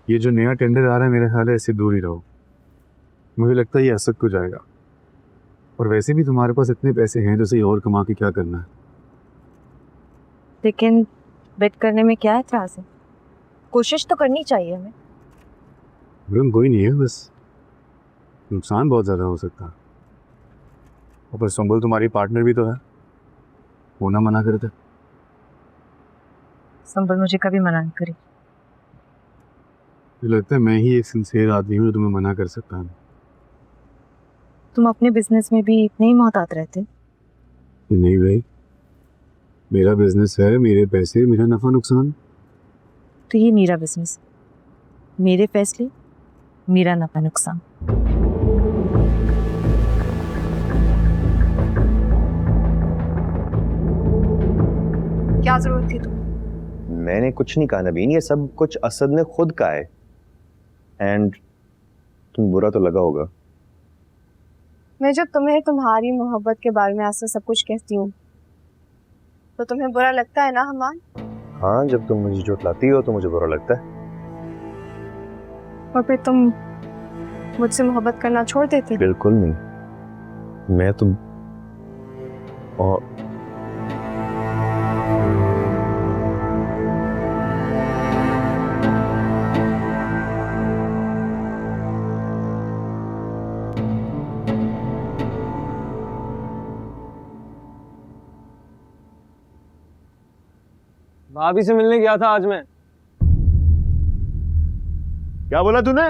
ये जो नया टेंडर आ रहा है मेरे ख्याल है इससे दूर ही रहो। मुझे लगता है ये असक को जाएगा। और वैसे भी तुम्हारे पास इतने पैसे हैं तो सही, और कमा के क्या करना है। लेकिन बेट करने में क्या एतराज है? कोशिश तो करनी चाहिए हमें। कोई नहीं है, बस नुकसान बहुत ज़्यादा हो सकता है। और पर संबल तुम्हारी पार्टनर भी तो है, वो ना मना करते। संबल मुझे कभी मना नहीं करी। मुझे लगता है मैं ही एक सिंसियर आदमी हूँ जो तुम्हें मना कर सकता हूँ। तुम अपने बिजनेस में भी इतने ही मोहतात रहते? नहीं भाई, मेरा बिजनेस है, मेरे पैसे, मेरा नफा नुकसान। तो ये मेरा बिजनेस, मेरे फैसले, मेरा नफा नुकसान। क्या जरूरत थी तुम्हें? मैंने कुछ नहीं कहा नवीन, ये सब कुछ असद ने खुद कहा है। एंड तुम बुरा तो लगा होगा। मैं जब तुम्हें तुम्हारी मोहब्बत के बारे में ऐसा सब कुछ कहती हूँ तो तुम्हें बुरा लगता है ना हमान? हाँ, जब तुम मुझे झुठलाती हो तो मुझे बुरा लगता है। और फिर तुम मुझसे मोहब्बत करना छोड़ देते? बिल्कुल नहीं, मैं तुम और भाभी से मिलने गया था आज मैं। क्या बोला तूने?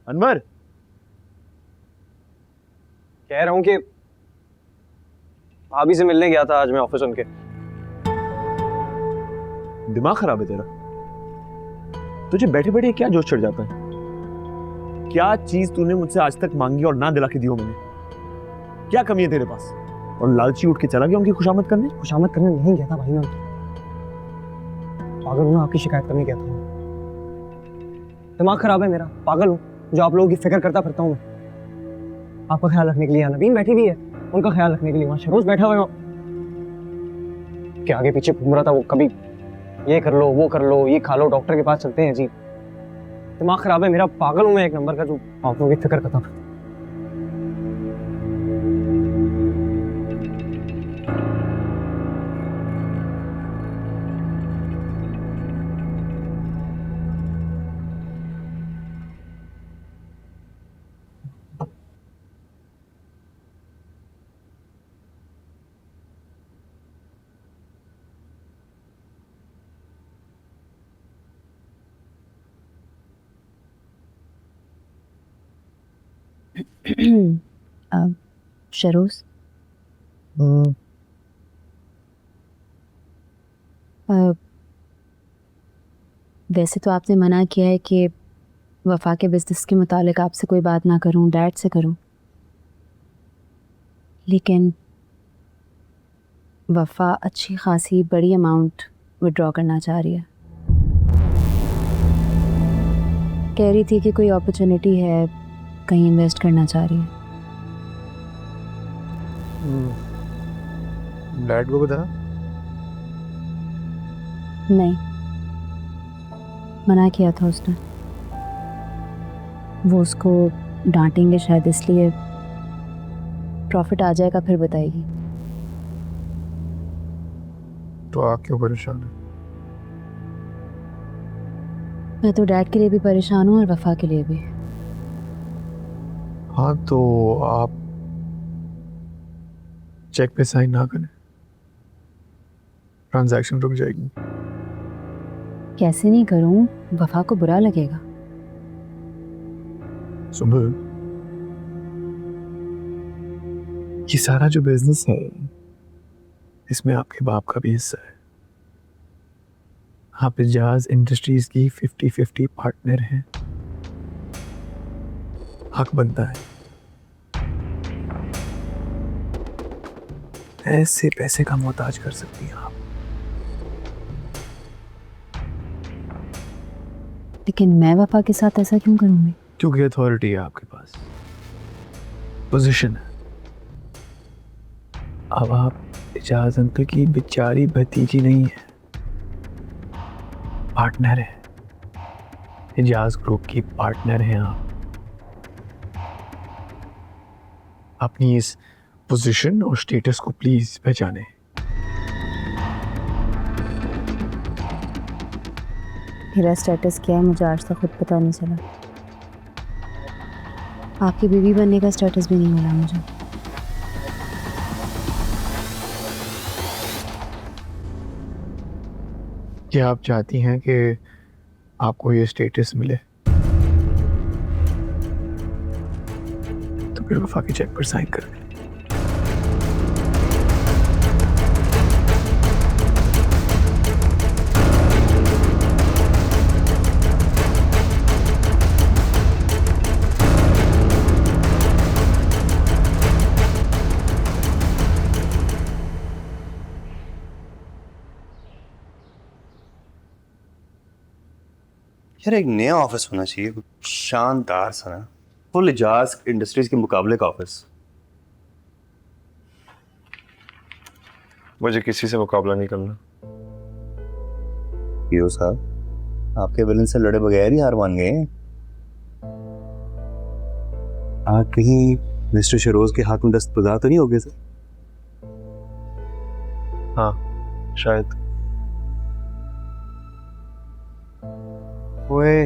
अनवर, कह रहा हूँ कि भाभी से मिलने गया था आज मैं ऑफिस उनके। दिमाग खराब है तेरा? तुझे बैठे बैठे क्या जोश चढ़ जाता है? क्या चीज तूने मुझसे आज तक मांगी और ना दिला के दी हो मैंने? क्या कमी है तेरे पास? और लालची उठ के चला गया उनकी खुशामद करने? खुशामद करने नहीं गया था भाई मैं, पागल हूँ ना, आपकी शिकायत करने गया था। दिमाग खराब है मेरा, पागल हूँ जो आप लोगों की फिक्र करता फिरता हूँ मैं। आपका ख्याल रखने के लिए नवीन बैठी भी है, उनका ख्याल रखने के लिए वहाँ शरोज बैठा हुआ है के आगे पीछे घूम रहा था। वो कभी ये कर लो, वो कर लो, ये खा लो, डॉक्टर के पास चलते हैं जी। दिमाग खराब है मेरा, पागल हूँ मैं एक नंबर का जो आप लोगों की फिक्र करता फिरता। शरोज, वैसे तो आपने मना किया है कि वफा के बिजनेस के मुतालिक आपसे कोई बात ना करूं, डैड से करूं, लेकिन वफा अच्छी खासी बड़ी अमाउंट विड्रॉ करना चाह रही है। कह रही थी कि कोई अपॉर्चुनिटी है, कहीं इन्वेस्ट करना चाह रही है। डैड को बता? नहीं, मना किया था उसने। वो उसको डांटेंगे शायद, इसलिए प्रॉफिट आ जाएगा फिर बताएगी। तो आप क्यों परेशान है? मैं तो डैड के लिए भी परेशान हूँ और वफा के लिए भी। हाँ तो आप चेक पे साइन ना करें, ट्रांजैक्शन रुक जाएगी। कैसे नहीं करूँ, वफा को बुरा लगेगा। सुबह ये सारा जो बिजनेस है इसमें आपके बाप का भी हिस्सा है। आप इजाज इंडस्ट्रीज की 50-50 पार्टनर हैं। हक बनता है। ऐसे पैसे का मोहताज कर सकती हैं आप। लेकिन मैं वफा के साथ ऐसा क्यों करूँगी? क्योंकि अथॉरिटी है आपके पास, पोजीशन है। अब आप इजाज अंकल की बेचारी भतीजी नहीं है, पार्टनर है, इजाज ग्रुप की पार्टनर हैं आप। अपनी इस पोजीशन और स्टेटस को प्लीज पहचाने। मेरा स्टेटस क्या है मुझे आज तक खुद पता नहीं चला। आपकी बीवी बनने का स्टेटस भी नहीं मिला मुझे। क्या आप चाहती हैं कि आपको ये स्टेटस मिले तो फिर वफा के चेक पर साइन कर दें। यार एक नया ऑफिस होना चाहिए, कुछ शानदार सा ना, फुल इजाज इंडस्ट्रीज के मुकाबले का ऑफिस। मुझे किसी से मुकाबला नहीं करना। पीओ साहब, आपके विलन से लड़े बगैर ही हार मान गए हैं। आप कहीं मिस्टर शरोज के हाथ में दस्तबरदार तो नहीं हो गए सर? हाँ शायद। ओए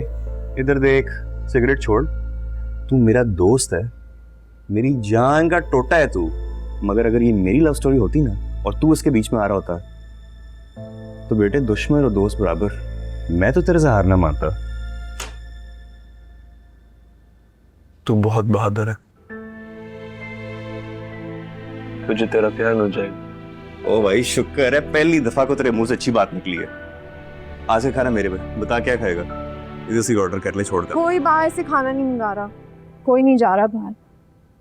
इधर देख, सिगरेट छोड़। तू मेरा दोस्त है, मेरी जान का टोटा है तू। मगर अगर ये मेरी लव स्टोरी होती ना और तू इसके बीच में आ रहा होता तो बेटे दुश्मन और दोस्त बराबर। मैं तो तेरे से हार ना मानता। तू बहुत बहादुर है, तुझे तेरा प्यार मिल जाएगा। ओ भाई शुक्र है पहली दफा को तेरे मुंह से अच्छी बात निकली है। आज से खाना मेरे पे, बता क्या खाएगा? इधर से ऑर्डर कर ले, छोड़ दे। कोई बाहर से खाना नहीं मंगा रहा, कोई नहीं जा रहा बाहर।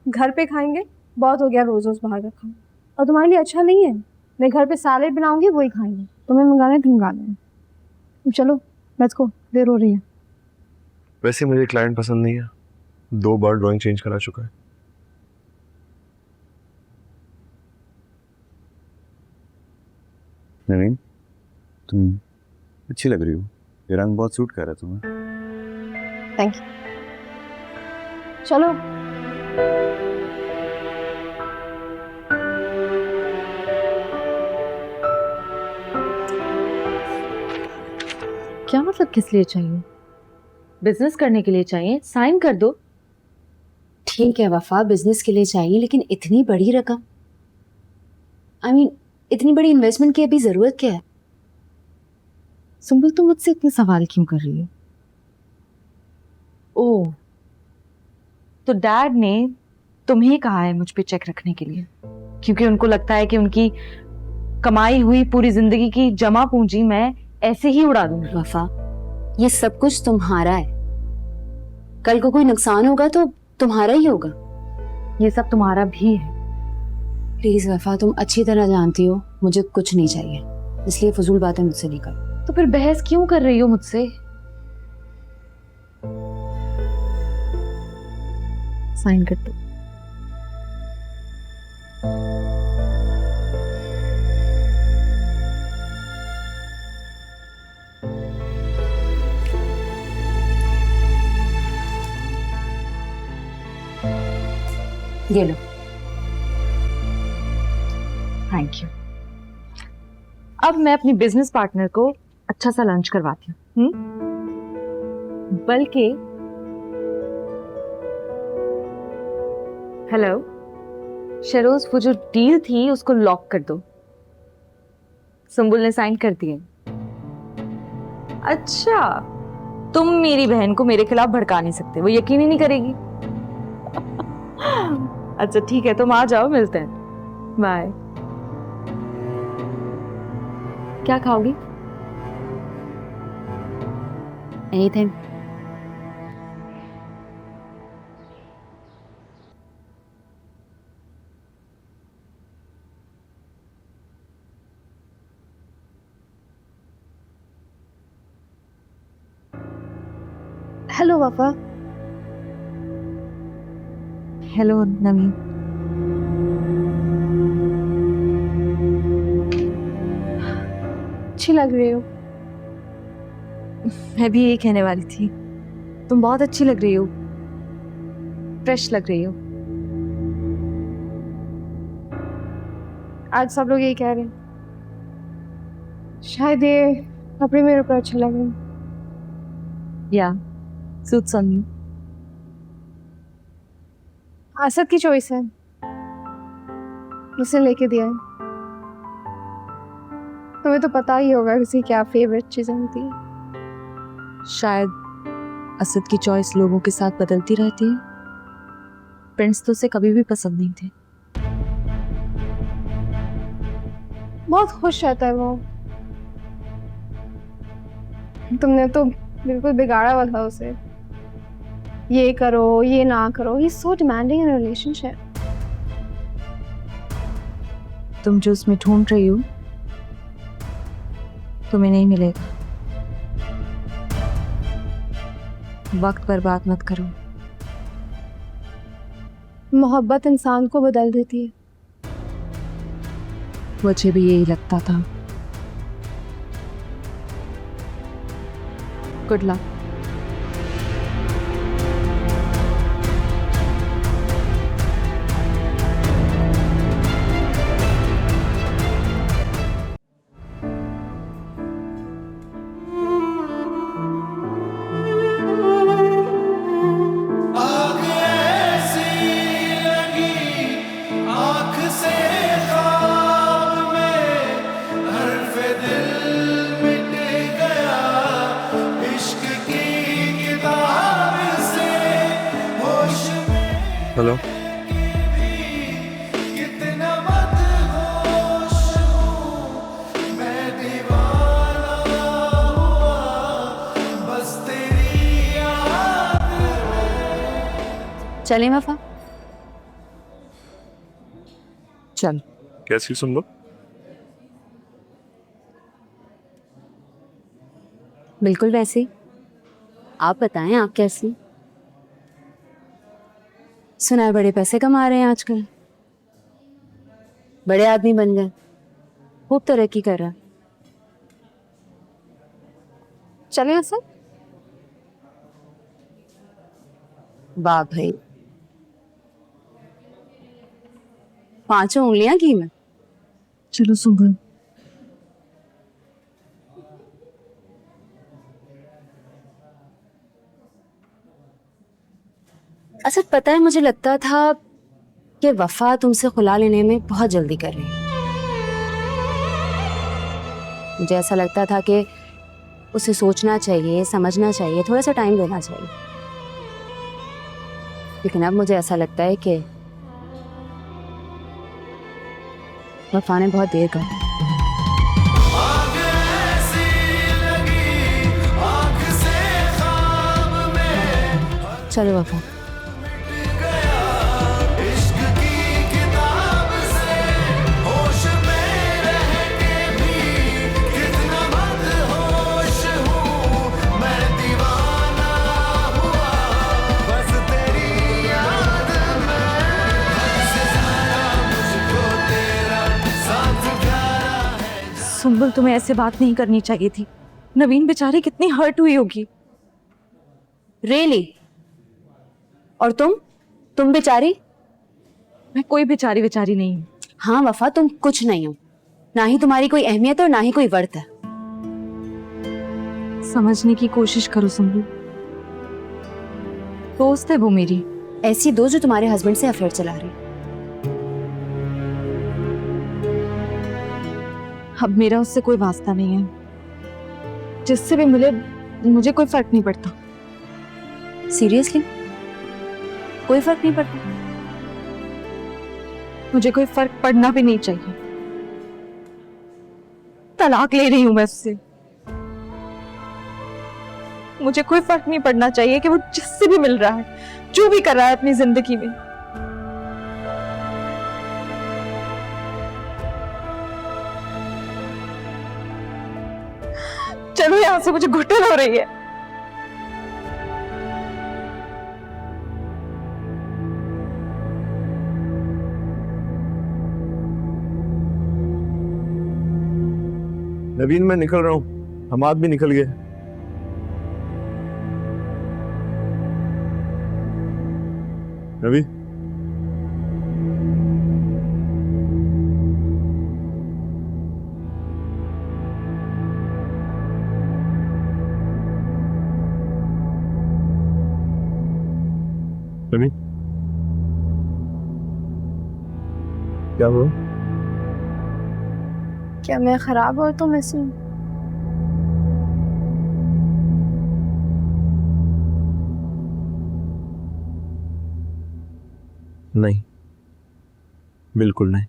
घर पे खाएंगे, बहुत हो गया रोज रोज बाहर का खाना। और तुम्हारे लिए अच्छा नहीं है। मैं घर पे सैलेड बनाऊंगी, वही खाएंगे। तुम्हें मंगाना है तो मंगा लेना। चलो लेट्स गो, देर हो रही है। वैसे मुझे क्लाइंट पसंद नहीं है, 2 बार ड्राइंग चेंज करा चुका है। नवीन, तुम अच्छी लग रही हो, ये रंग बहुत सूट कर रहा है तुम्हें। Thank you. चलो क्या मतलब किस लिए चाहिए? बिजनेस करने के लिए चाहिए, साइन कर दो। ठीक है वफा, बिजनेस के लिए चाहिए, लेकिन इतनी बड़ी रकम, आई मीन इतनी बड़ी इन्वेस्टमेंट की अभी जरूरत क्या है? सुंबल तुम मुझसे इतने सवाल क्यों कर रही हो? ओह, तो डैड ने तुम्हें कहा है मुझ पे चेक रखने के लिए, क्योंकि उनको लगता है कि उनकी कमाई हुई पूरी जिंदगी की जमा पूंजी मैं ऐसे ही उड़ा दूंगी। वफा, ये सब कुछ तुम्हारा है, कल को कोई नुकसान होगा तो तुम्हारा ही होगा। ये सब तुम्हारा भी है। प्लीज वफा, तुम अच्छी तरह जानती हो मुझे कुछ नहीं चाहिए, इसलिए फजूल बातें मुझसे नहीं करो। तो फिर बहस क्यों कर रही हो मुझसे? साइन कर दो। ये लो। Thank you. अब मैं अपनी बिजनेस पार्टनर को अच्छा सा लंच करवाती हूँ। बल्कि हेलो शरोज, वो जो डील थी उसको लॉक कर दो। सुंबुल ने साइन कर दिए। अच्छा, तुम मेरी बहन को मेरे खिलाफ भड़का नहीं सकते, वो यकीन ही नहीं करेगी। अच्छा ठीक है, तुम आ जाओ, मिलते हैं। बाय। क्या खाओगी? एनीथिंग। हेलो वफा। हेलो नवीन। अच्छी लग रही हो। मैं भी यही कहने वाली थी, तुम बहुत अच्छी लग रही हो, फ्रेश लग रही हो। आज सब लोग यही कह रहे हैं, शायद ये कपड़े मेरे ऊपर अच्छे लग रहे हैं। या सूट्स ऑन यू। असद की चॉइस है, उसने लेके दिया है। तुम्हें तो पता ही होगा किसी क्या फेवरेट चीजें होती है। शायद असद की चॉइस लोगों के साथ बदलती रहती है। प्रिंस तो उसे कभी भी पसंद नहीं थे। बहुत खुश रहता है वो। तुमने तो बिल्कुल बिगाड़ा हुआ था उसे। ये करो, ये ना करो। ही सो डिमांडिंग इन रिलेशनशिप। तुम जो उसमें ढूंढ रही हो तुम्हें नहीं मिलेगा। वक्त बर्बाद मत करो। मोहब्बत इंसान को बदल देती है। मुझे भी यही लगता था। Good luck. हेलो। चलें वफा? चल। कैसी सुन लो? बिल्कुल वैसे ही। आप बताएं, आप कैसी? सुना है बड़े पैसे कमा रहे हैं आजकल, बड़े आदमी बन गए, खूब तरक्की कर रहा है। चले असद? वाह भाई, 5 उंगलियां की में। चलो सुबह। असद पता है, मुझे लगता था कि वफा तुमसे खुला लेने में बहुत जल्दी कर रही है। मुझे ऐसा लगता था कि उसे सोचना चाहिए, समझना चाहिए, थोड़ा सा टाइम देना चाहिए। लेकिन अब मुझे ऐसा लगता है कि वफा ने बहुत देर कर दी। चलो वफा। सुंबल, तुम्हें ऐसे बात नहीं करनी चाहिए थी। नवीन बेचारी कितनी हर्ट हुई होगी। रियली? और तुम बेचारी? मैं कोई बेचारी बेचारी नहीं हूँ। हाँ वफा, तुम कुछ नहीं हो, ना ही तुम्हारी कोई अहमियत और ना ही कोई वर्थ है। समझने की कोशिश करो सुंबल। दोस्त है वो मेरी। ऐसी दोस्त जो तुम्हारे हस्बैंड से अफेयर चला रही। अब मेरा उससे कोई वास्ता नहीं है। जिससे भी मिले मुझे कोई फर्क नहीं पड़ता। सीरियसली? कोई फर्क नहीं पड़ता? मुझे कोई फर्क पड़ना भी नहीं चाहिए। तलाक ले रही हूं मैं उससे। मुझे कोई फर्क नहीं पड़ना चाहिए कि वो जिससे भी मिल रहा है, जो भी कर रहा है अपनी जिंदगी में। चलो यहां से, मुझे घुटन हो रही है। नवीन, मैं निकल रहा हूँ। हमाद भी निकल गए। रवि रवि क्या हुआ? क्या मैं खराब और तुम ऐसे? नहीं, बिल्कुल नहीं।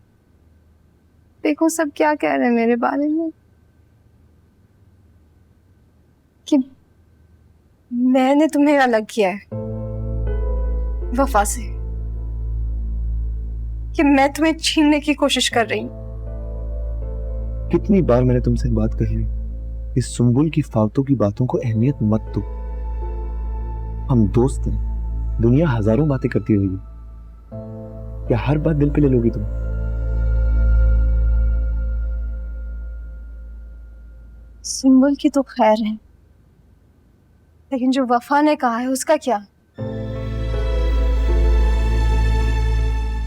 देखो सब क्या कह रहे हैं मेरे बारे में, कि मैंने तुम्हें अलग किया है वफा से, कि मैं तुम्हें छीनने की कोशिश कर रही हूँ। कितनी बार मैंने तुमसे बात कही है, इस सुंबुल की फालतू की बातों को अहमियत मत दो। हम दोस्त हैं, दुनिया हजारों बातें करती रहेगी, क्या हर बात दिल पे ले लोगी तुम? सुंबुल की तो खैर है, लेकिन जो वफा ने कहा है उसका क्या?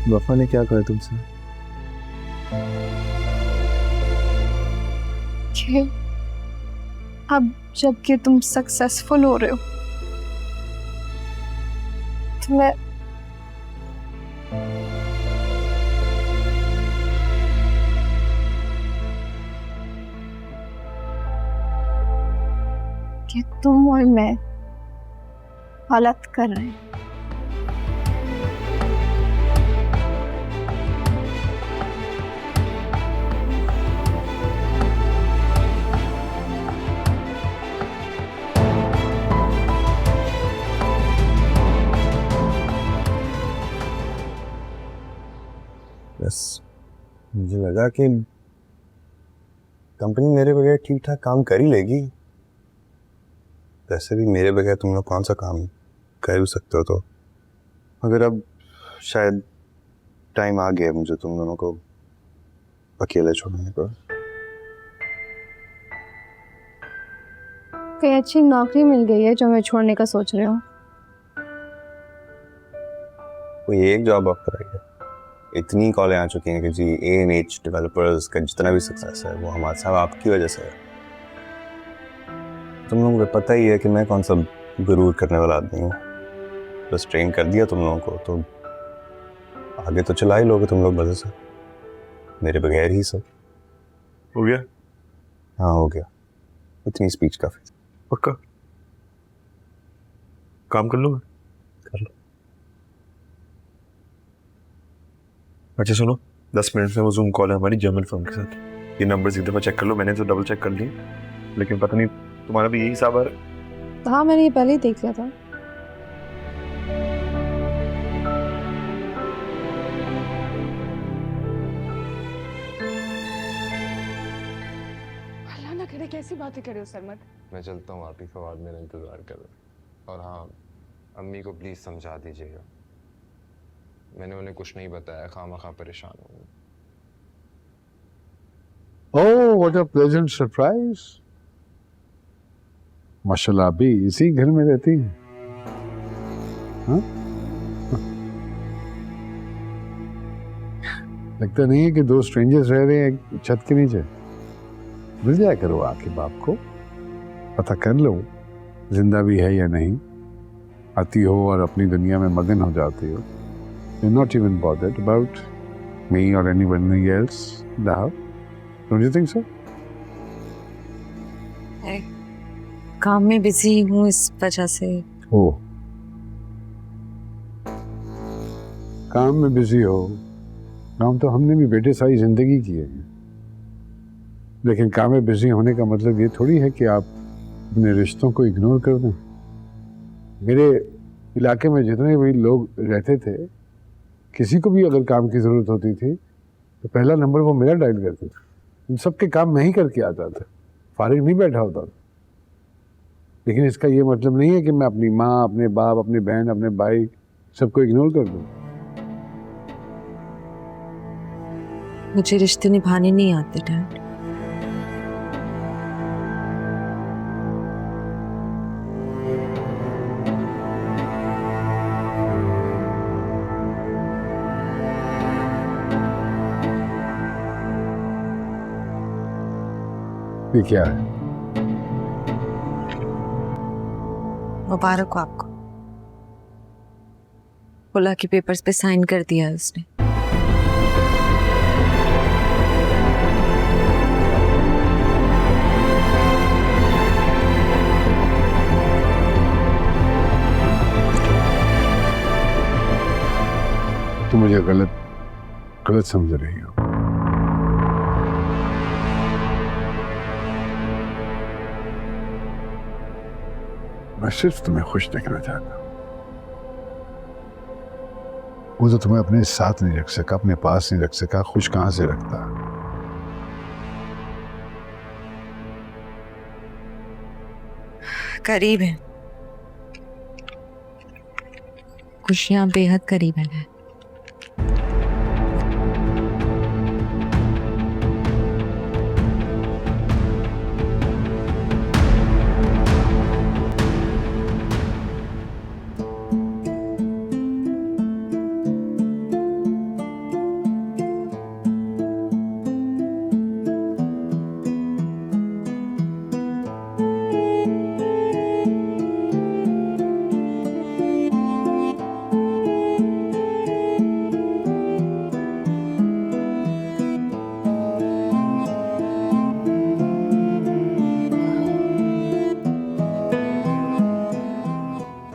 वफा ने क्या कहा तुमसे? कि अब जबकि तुम सक्सेसफुल हो रहे हो तो मैं कि तुम और मैं गलत कर रहे हैं। बस मुझे लगा कि कंपनी मेरे बगैर ठीक ठाक काम कर ही लेगी। वैसे भी मेरे बगैर तुम लोग कौन सा काम कर भी सकते हो, तो मगर अब शायद टाइम आ गया मुझे तुम दोनों को अकेले छोड़ने का। कोई अच्छी नौकरी मिल गई है जो मैं छोड़ने का सोच रहे हो? कोई एक जॉब ऑफर आई है, इतनी कॉलें आ चुकी हैं कि जी ANH डेवलपर्स का जितना भी सक्सेस है वो हमारे साहब आपकी वजह से है। तुम लोगों को पता ही है कि मैं कौन सा गुरूर करने वाला आदमी हूँ। बस ट्रेन कर दिया तुम लोगों को तो आगे तो चला ही लोगे तुम लोग वजह से, मेरे बगैर ही सब हो गया? हाँ हो गया, इतनी स्पीच काफी। पक्का काम कर लो। कर लो। अच्छा सुनो, 10 मिनट में वो जूम कॉल है हमारी जर्मन फर्म के साथ। ये नंबर्स एक दफा चेक कर लो, मैंने तो डबल चेक कर लिए, लेकिन पता नहीं तुम्हारा भी यही हिसाब आ रहा है। हाँ मैंने ये पहले ही देख लिया था। अल्लाह ना करे कैसी बातें करे हो सरमत। मैं चलता हूँ, आप ही फवाद मेरा इंतज़ार कर रहे। और हाँ, अम्मी को प्लीज़ समझा दीजिएगा, मैंने उन्हें कुछ नहीं बताया, खामखा परेशान हूँ। Oh, what a pleasant surprise! माशाल्लाह अभी इसी घर में रहती है। हाँ? लगता नहीं है कि दो स्ट्रेंजर्स रह रहे हैं एक छत के नीचे। मिल जाया करो आके बाप को, पता कर लो जिंदा भी है या नहीं। आती हो और अपनी दुनिया में मगन हो जाती हो। You're not even bothered about me or anyone else in the house. Don't you think so? काम में बिजी हूँ इस वजह से। ओह, काम में बिजी हो। काम तो हमने भी बेटे सारी जिंदगी की है, लेकिन काम में बिजी होने का मतलब ये थोड़ी है कि आप अपने रिश्तों को इग्नोर कर दें। मेरे इलाके में जितने भी लोग रहते थे, किसी को भी अगर काम की ज़रूरत होती थी तो पहला नंबर वो मेरा डायल करते थे। उन सबके काम मैं ही करके आता था, फारिग नहीं बैठा होता था। लेकिन इसका ये मतलब नहीं है कि मैं अपनी माँ, अपने बाप, अपने बहन, अपने भाई सबको इग्नोर कर दूँ। मुझे रिश्ते निभाने नहीं आते डैड। ये क्या है? मुबारक हो आपको, खुला के पेपर्स पे साइन कर दिया है उसने। तुम मुझे गलत समझ रही हो। मैं सिर्फ तुम्हें खुश देखना चाहता हूं। वो तो तुम्हें अपने साथ नहीं रख सका, अपने पास नहीं रख सका, खुश कहां से रखता? करीब है, खुशियां बेहद करीब है।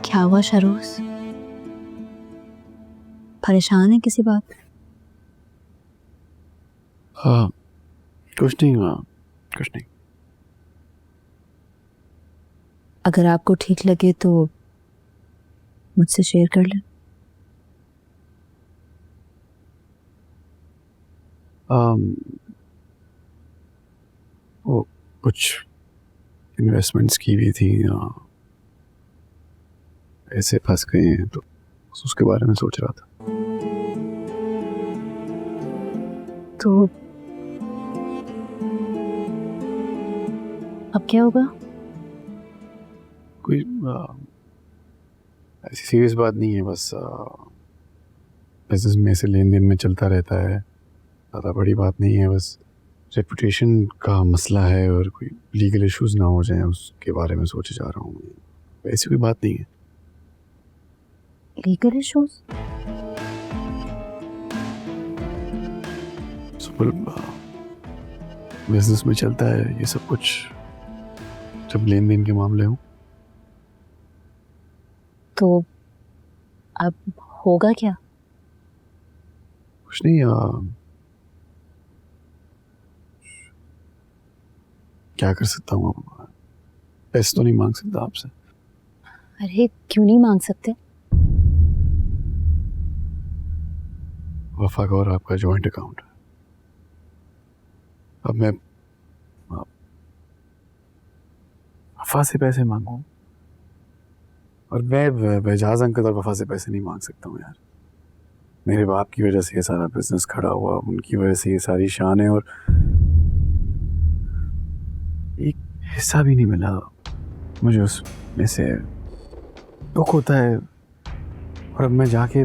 क्या हुआ शरोज? परेशान है किसी बात? हाँ, कुछ नहीं हुआ, कुछ नहीं। अगर आपको ठीक लगे तो मुझसे शेयर कर लें। वो कुछ इन्वेस्टमेंट्स की हुई थी, ऐसे फंस गए हैं तो उसके बारे में सोच रहा था। तो अब क्या होगा? कोई ऐसी सीरियस बात नहीं है, बस बिजनेस में से लेन देन में चलता रहता है, ज़्यादा बड़ी बात नहीं है। बस रेपुटेशन का मसला है और कोई लीगल इश्यूज ना हो जाए उसके बारे में सोचे जा रहा हूँ। ऐसी कोई बात नहीं है। Legal issues? बिजनेस में चलता है ये सब कुछ जब लेन देन के मामले हों। तो अब होगा क्या? कुछ नहीं, क्या कर सकता हूँ? पैसे तो नहीं मांग सकता आपसे। अरे क्यों नहीं मांग सकते? वफा का और आपका जॉइंट अकाउंट है। अब मैं वफा से पैसे मांगूं? और मैं एजाज अंकल और वफा से पैसे नहीं मांग सकता हूँ यार। मेरे बाप की वजह से ये सारा बिजनेस खड़ा हुआ, उनकी वजह से ये सारी शान है और एक हिस्सा भी नहीं मिला मुझे उसमें से। दुख होता है। और अब मैं जाके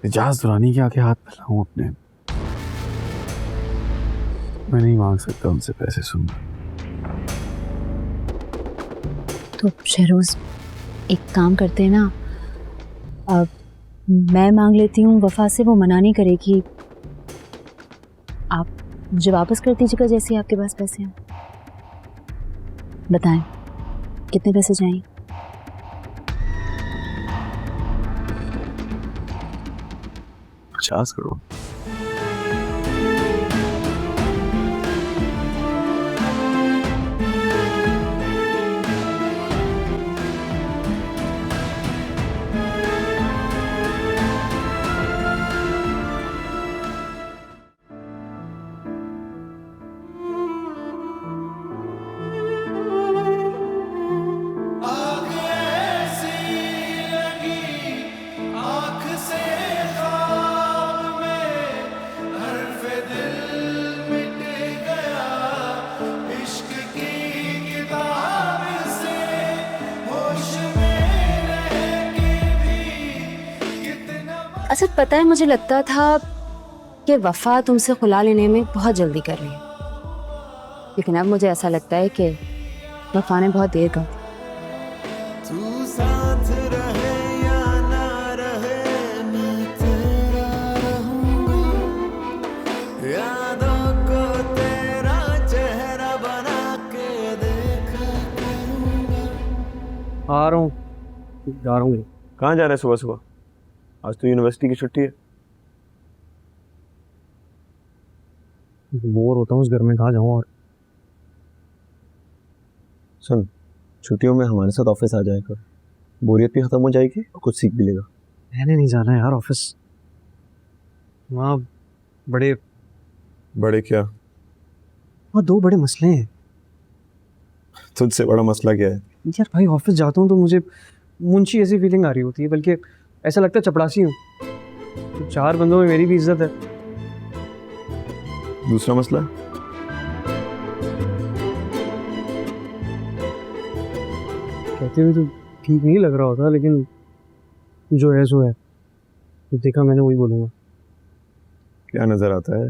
एजाज दुरानी के आके हाथ फैलाऊं अपने? मैं नहीं मांग सकता उनसे पैसे। सुन, तो शहरोज एक काम करते हैं ना, अब मैं मांग लेती हूँ वफा से, वो मना नहीं करेगी। आप मुझे वापस कर दीजिएगा जैसे आपके पास पैसे हैं। बताएं कितने पैसे चाहिए? 50 करोड़। असद पता है, मुझे लगता था कि वफा तुमसे खुला लेने में बहुत जल्दी कर रही है, लेकिन अब मुझे ऐसा लगता है कि वफा ने बहुत देर कर दी। आ रहा हूँ, जा रहा हूँ। कहाँ जा रहे हैं सुबह सुबह? आज तो यूनिवर्सिटी की छुट्टी है। बोर होता हूँ इस घर में, कहाँ जाऊँ? और सुन, छुट्टियों में हमारे साथ ऑफिस आ जाया कर, बोरियत भी खत्म हो जाएगी और कुछ सीख भी लेगा। मैंने नहीं जाना यार ऑफिस। वहाँ बड़े बड़े क्या? वहाँ 2 बड़े मसले हैं तुझसे बड़ा मसला क्या है? यार। भाई ऑफिस जाता हूँ तो मुझे मुंशी ऐसी फीलिंग आ रही होती है, बल्कि ऐसा लगता है चपड़ासी हूँ। तो 4 बंदों में मेरी भी इज्जत है। दूसरा मसला? कहते हुए तो ठीक नहीं लग रहा होता, लेकिन जो है सो है। तो देखा मैंने वही बोलूँगा। क्या नजर आता है?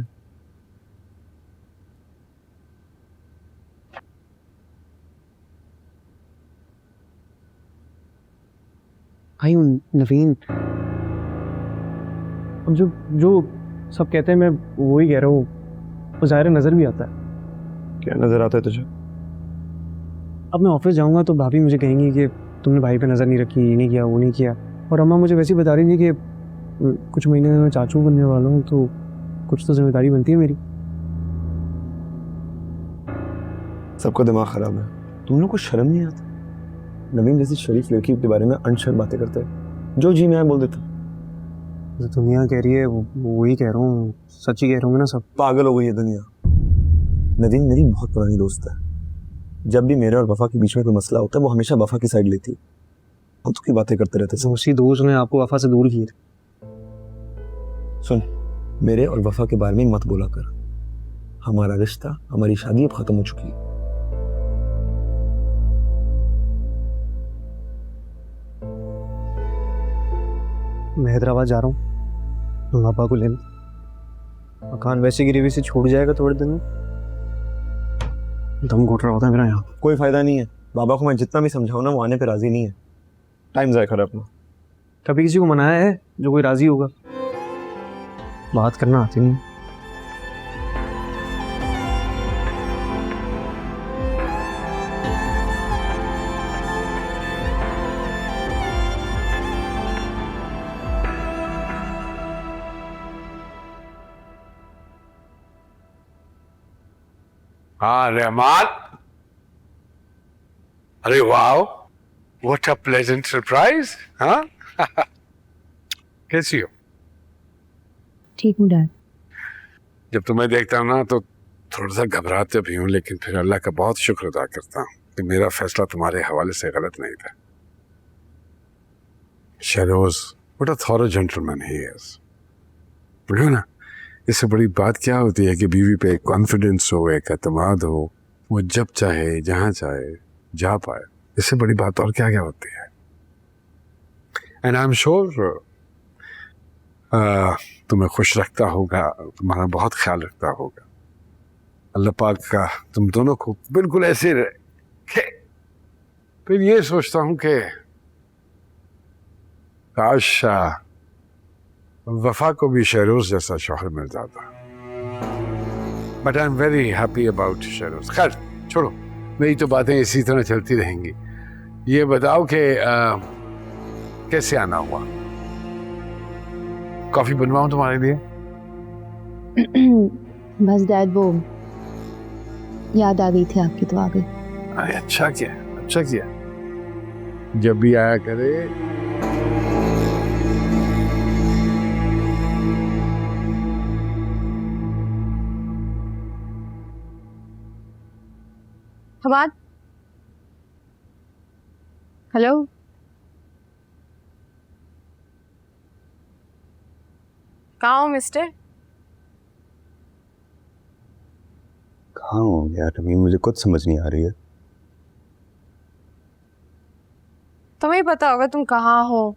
भाई नवीन, अब जो जो सब कहते हैं मैं वही कह रहा हूँ, वो ज़ाहिर नज़र भी आता है। क्या नजर आता है तुझे? अब मैं ऑफिस जाऊँगा तो भाभी मुझे कहेंगी कि तुमने भाई पे नज़र नहीं रखी, ये नहीं किया, वो नहीं किया। और अम्मा मुझे वैसे ही बता रही थी कि कुछ महीने में मैं चाचू बनने वाला हूँ, तो कुछ तो जिम्मेदारी बनती है मेरी। सबका दिमाग खराब है। तुम लोग को शर्म नहीं आता? नवीन जैसी शरीफ लड़की के बारे में अनशर बातें करते हैं, जो जी मैं बोल देता। जो दुनिया कह रही है वही कह रहा हूँ, सच ही कह रहा हूँ ना। सब पागल हो गई है दुनिया। नवीन मेरी बहुत पुरानी दोस्त है। जब भी मेरे और वफा के बीच में कोई मसला होता है वो हमेशा वफा की साइड लेती है, खुद की बातें करते रहते हैं। उसी दोस्त ने आपको वफा से दूर किया। सुन, मेरे और वफा के बारे में मत बोला कर। हमारा रिश्ता, हमारी शादी अब खत्म हो चुकी है। मैं हैदराबाद जा रहा हूँ पापा को लेने। मकान वैसे गिरी हुई से छूट जाएगा थोड़े दिन में। दम घुट रहा होता है मेरा यहाँ। कोई फायदा नहीं है, बाबा को मैं जितना भी समझाऊं ना वो आने पे राजी नहीं है। टाइम जाया कर अपना। कभी किसी को मनाया है जो कोई राजी होगा? बात करना आती नहीं। हाँ रहमान, अरे वाह, व्हाट अ प्लेजेंट सरप्राइज। हाँ कैसी हो? ठीक हूँ डैड। जब तुम्हें देखता हूँ ना तो थोड़ा सा घबराते भी हूँ, लेकिन फिर अल्लाह का बहुत शुक्र अदा करता हूँ कि मेरा फैसला तुम्हारे हवाले से गलत नहीं था। Shahroz, what a thorough gentleman he is. देखो ना, इससे बड़ी बात क्या होती है कि बीवी पे कॉन्फिडेंस हो, एक एतमाद हो, वो जब चाहे जहाँ चाहे जा पाए। इससे बड़ी बात और क्या क्या होती है। एंड आई एम श्योर तुम्हें खुश रखता होगा, तुम्हारा बहुत ख्याल रखता होगा। अल्लाह पाक का तुम दोनों को बिल्कुल ऐसे रखे। फिर ये सोचता हूँ कि काश वफा को भी शहरोज जैसा शौहर मिल जाता। But I am very happy about Shahroz. खैर छोड़ो, मेरी तो बातें इसी तरह चलती रहेंगी। ये बताओ कि कैसे आना हुआ? कॉफी बनवाऊं तुम्हारे लिए? बस डैड वो याद आ गई थी आपकी तो आ गई। अरे अच्छा किया, अच्छा किया। जब भी आया करे। हमाद, हेलो, कहाँ हो मिस्टर? कहाँ हो यार नवीन, मुझे कुछ समझ नहीं आ रही है। तुम्हें पता होगा तुम कहाँ हो,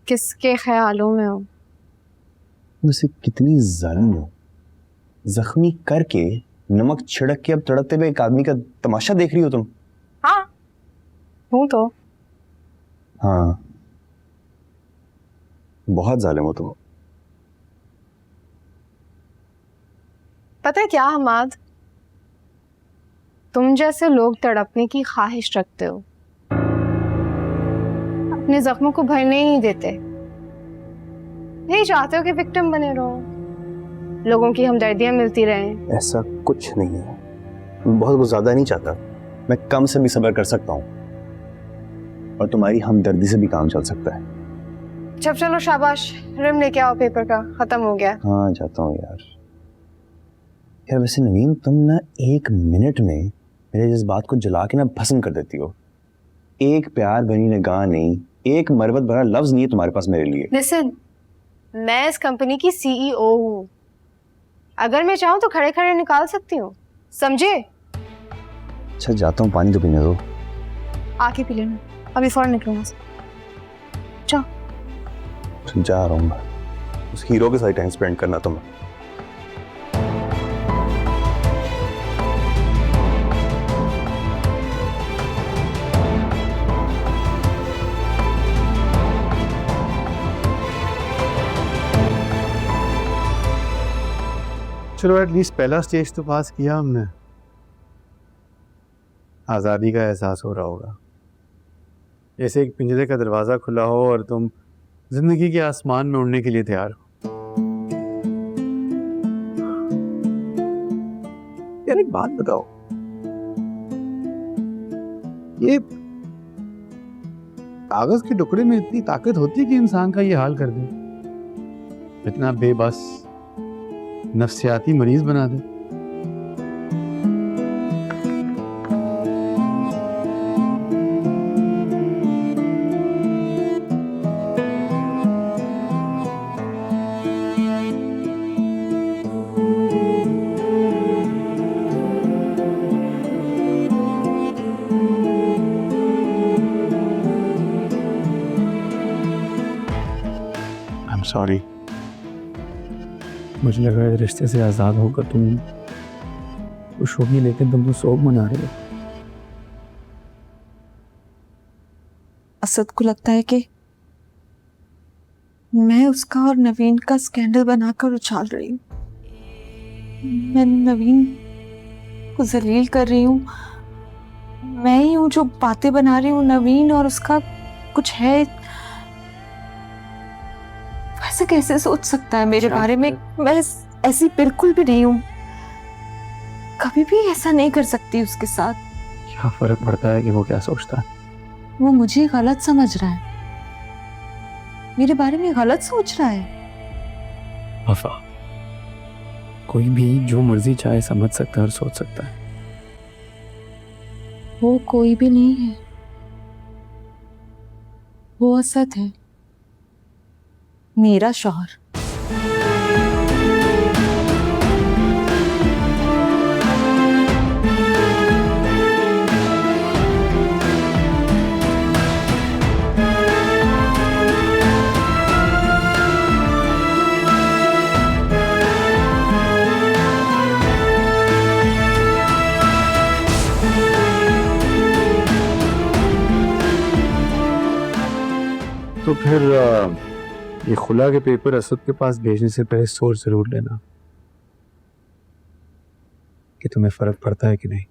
किसके ख्यालों में हो। मुझसे कितनी जालिम हो, जख्मी करके नमक छिड़क के अब तड़पते हुए एक आदमी का तमाशा देख रही हो तुम? हाँ हूँ तो। हाँ, बहुत जालिम हो तुम। पता है क्या हमाद, तुम जैसे लोग तड़पने की ख्वाहिश रखते हो, अपने जख्मों को भरने ही नहीं देते। नहीं चाहते हो कि विक्टिम बने रहो, लोगों की हमदर्दियां मिलती रहें। ऐसा कुछ नहीं है, मैं बहुत कुछ ज्यादा नहीं चाहता। मैं कम से भी सब्र कर सकता हूँ और तुम्हारी हमदर्दी से भी काम चल सकता है। जब चलो शाबाश, रिम लेके आओ, पेपर का खत्म हो गया। हाँ जाता हूँ यार। यार वैसे नवीन, तुम ना 1 मिनट में मेरे जज्बात को जला के ना भस्म कर देती हो। एक प्यार भरी निगाह नहीं, एक मरवत भरा लफ्ज नहीं है तुम्हारे पास मेरे लिए। लिसन, मैं इस कंपनी की सीईओ हूँ, अगर मैं चाहूँ तो खड़े खड़े निकाल सकती हूँ, समझे? अच्छा जाता हूँ, पानी तो पीने दो। आके पी लेना, अभी फौरन निकलूंगा। जाओ। जा रहा हूँ मैं, उस हीरो के साथ टाइम स्पेंड करना तुम्हें। चलो एटलीस्ट पहला स्टेज तो पास किया हमने। आज़ादी का एहसास हो रहा होगा, जैसे एक पिंजरे का दरवाज़ा खुला हो और तुम जिंदगी के आसमान में उड़ने के लिए तैयार हो। यार एक बात बताओ, ये कागज के टुकड़े में इतनी ताकत होती है कि इंसान का ये हाल कर दे, इतना बेबस नफ्सियाती मरीज बना दे? I am sorry. मुझे लगा इस रिश्ते से आज़ाद होकर तुम खुश होगी, लेकिन तुम तो शोक मना रहे हो। असद को लगता है कि मैं उसका और नवीन का स्कैंडल बनाकर उछाल रही हूँ। मैं नवीन को जलील कर रही हूँ। मैं ही हूँ जो बातें बना रही हूँ। नवीन और उसका कुछ है। वैसे कैसे सोच सकता है मेरे बारे में? मैं ऐसी बिल्कुल भी नहीं हूँ, कभी भी ऐसा नहीं कर सकती उसके साथ। क्या फर्क पड़ता है कि वो क्या सोचता है? वो मुझे गलत समझ रहा है, मेरे बारे में गलत सोच रहा है। वफा, कोई भी जो मर्जी चाहे समझ सकता है और सोच सकता है। वो कोई भी नहीं है, वो असद है, मेरा शौहर। तो फिर ये खुला के पेपर असद के पास भेजने से पहले सोच जरूर लेना कि तुम्हें फर्क पड़ता है कि नहीं।